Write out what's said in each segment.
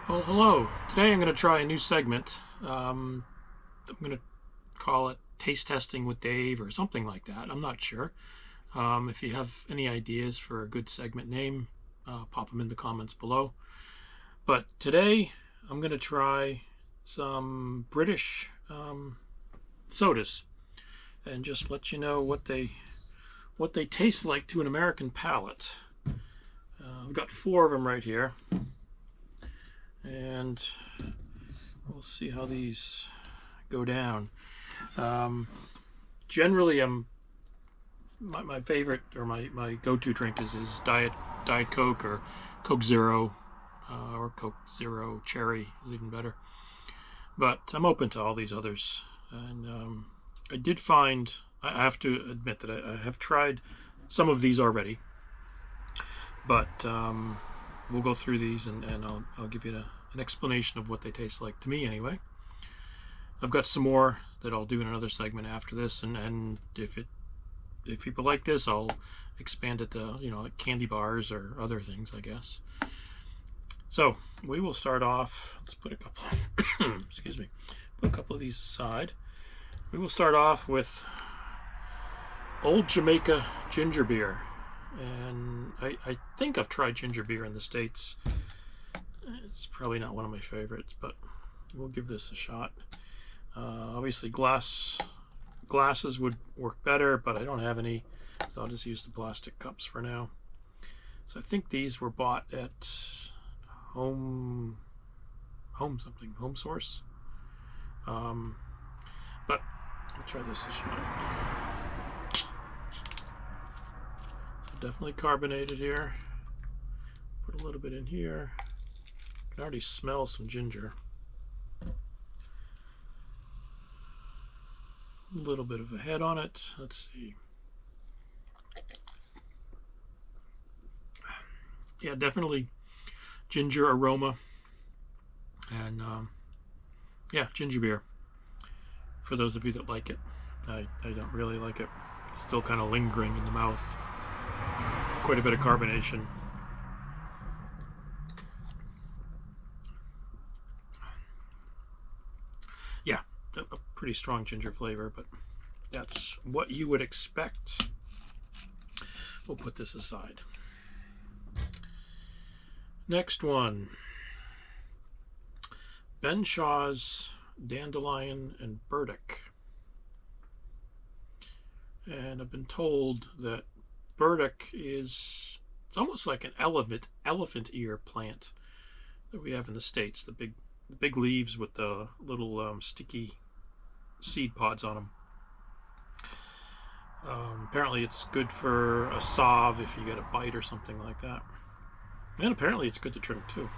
Well, hello. Today I'm going to try a new segment. I'm going to call it Taste Testing with Dave or something like that. I'm not sure. If you have any ideas for a good segment name, pop them in the comments below. But today I'm going to try some British sodas and just let you know what they taste like to an American palate. I've got 4 of them right here. And we'll see how these go down. Generally, my favorite or my go-to drink is Diet Coke or Coke Zero, or Coke Zero Cherry is even better. But I'm open to all these others. And I did find, I have to admit that I have tried some of these already. But we'll go through these and I'll give you an explanation of what they taste like to me anyway. I've got some more that I'll do in another segment after this, and if people like this, I'll expand it to like candy bars or other things, I guess. So we will start off. Let's put a couple. Excuse me. Put a couple of these aside. We will start off with Old Jamaica ginger beer. And I think I've tried ginger beer in the States. It's probably not one of my favorites, but we'll give this a shot. Obviously glasses would work better, but I don't have any, so I'll just use the plastic cups for now. So I think these were bought at Home Source. But I'll try this a shot. Definitely carbonated here. Put a little bit in here. I can already smell some ginger. A little bit of a head on it. Let's see. Yeah, definitely ginger aroma. And yeah, ginger beer. For those of you that like it. I don't really like it. It's still kind of lingering in the mouth. Quite a bit of carbonation. Yeah, a pretty strong ginger flavor, but that's what you would expect. We'll put this aside. Next one. Ben Shaw's Dandelion and Burdock. And I've been told that burdock it's almost like an elephant ear plant that we have in the States. The big leaves with the little sticky seed pods on them. Apparently it's good for a salve if you get a bite or something like that. And apparently it's good to drink too.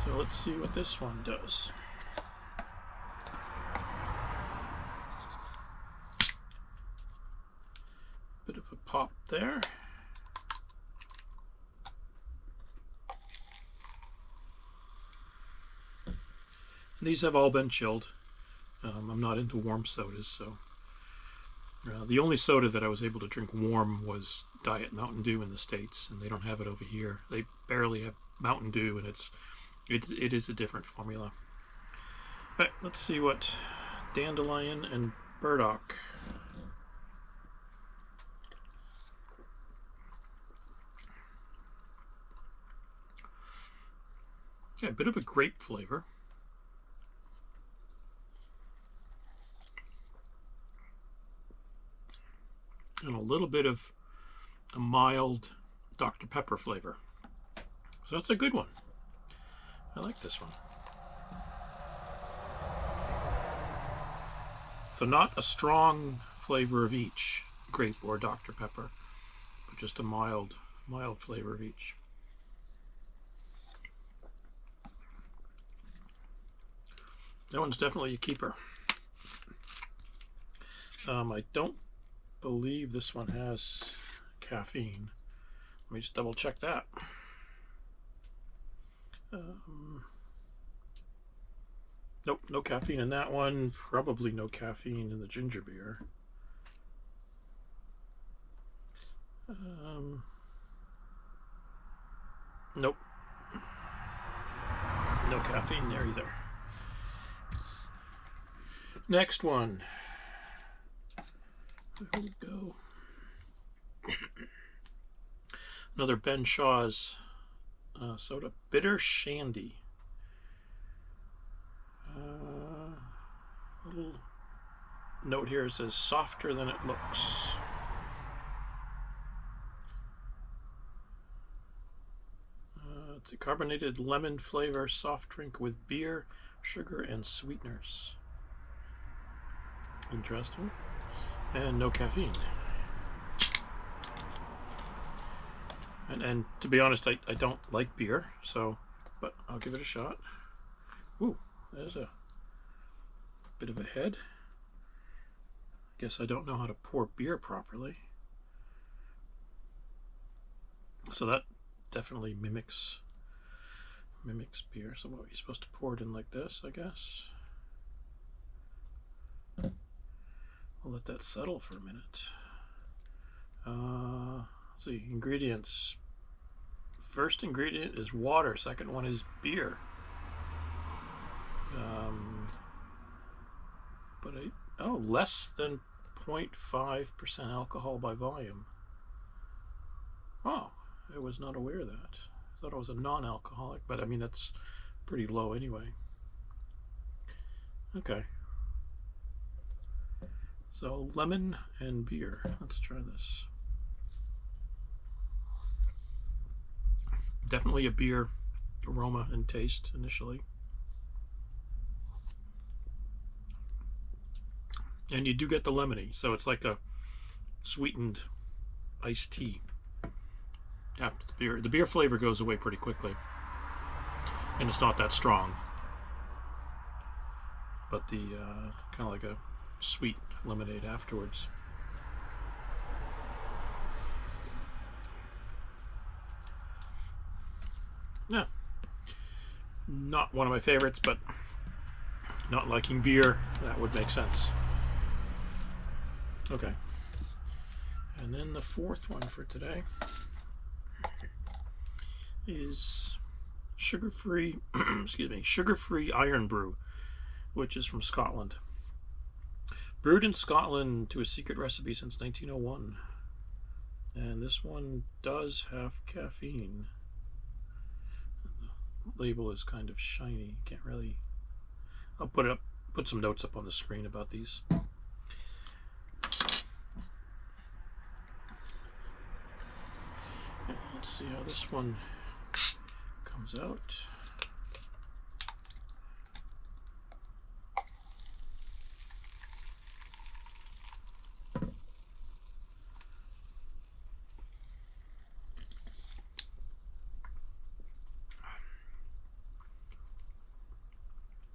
So let's see what this one does. Bit of a pop there. These have all been chilled. I'm not into warm sodas, so the only soda that I was able to drink warm was Diet Mountain Dew in the States, and they don't have it over here. They barely have Mountain Dew, and it is a different formula. All right, let's see what Dandelion and Burdock. Yeah, a bit of a grape flavor. And a little bit of a mild Dr. Pepper flavor. So that's a good one. I like this one. So not a strong flavor of each, grape or Dr. Pepper, but just a mild flavor of each. That one's definitely a keeper. I don't believe this one has caffeine. Let me just double check that. Nope, no caffeine in that one. Probably no caffeine in the ginger beer. Nope. No caffeine there either. Next one. There we go. Another Ben Shaw's soda, Bitter Shandy. Little note here says softer than it looks. It's a carbonated lemon flavor soft drink with beer, sugar, and sweeteners. Interesting. And no caffeine. And to be honest, I don't like beer, but I'll give it a shot. Ooh, there's a bit of a head. Guess I don't know how to pour beer properly. So that definitely mimics beer. So what, you're supposed to pour it in like this, I guess. I'll let that settle for a minute. Let's see, ingredients. First ingredient is water. Second one is beer. Less than 0.5% alcohol by volume. Oh, I was not aware of that. I thought it was a non-alcoholic, but I mean, that's pretty low anyway. Okay. So, lemon and beer. Let's try this. Definitely a beer aroma and taste initially. And you do get the lemony, so it's like a sweetened iced tea after the beer. The beer flavor goes away pretty quickly, and it's not that strong. But the kind of like a sweet lemonade afterwards. Yeah, not one of my favorites, but not liking beer, that would make sense. Okay, and then the fourth one for today is sugar-free, sugar-free iron brew, which is from Scotland. Brewed in Scotland to a secret recipe since 1901. And this one does have caffeine. The label is kind of shiny. Can't really... I'll put some notes up on the screen about these. Let's see how this one comes out.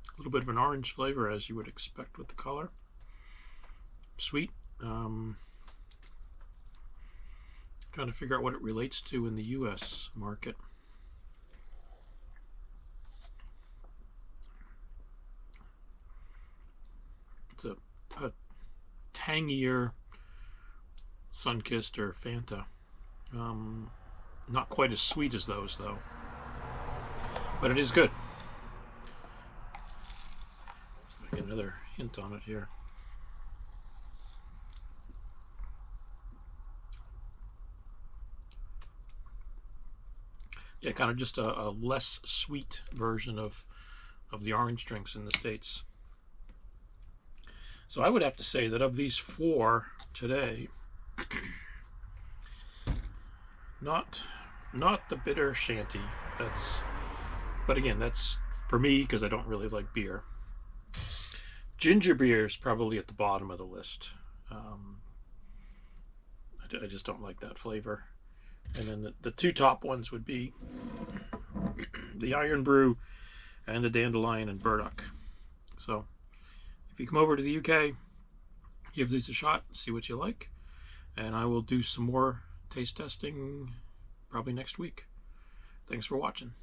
A little bit of an orange flavor, as you would expect with the color. Sweet. Trying to figure out what it relates to in the US market. It's a tangier Sunkist or Fanta. Not quite as sweet as those, though. But it is good. Let's make another hint on it here. Yeah, kind of just a less sweet version of the orange drinks in the States. So I would have to say that of these four today, not the Bitter Shandy. But again, that's for me because I don't really like beer. Ginger beer is probably at the bottom of the list. I just don't like that flavor. And then the two top ones would be the Iron Brew and the Dandelion and Burdock. So if you come over to the UK, give these a shot, see what you like. And I will do some more taste testing probably next week. Thanks for watching.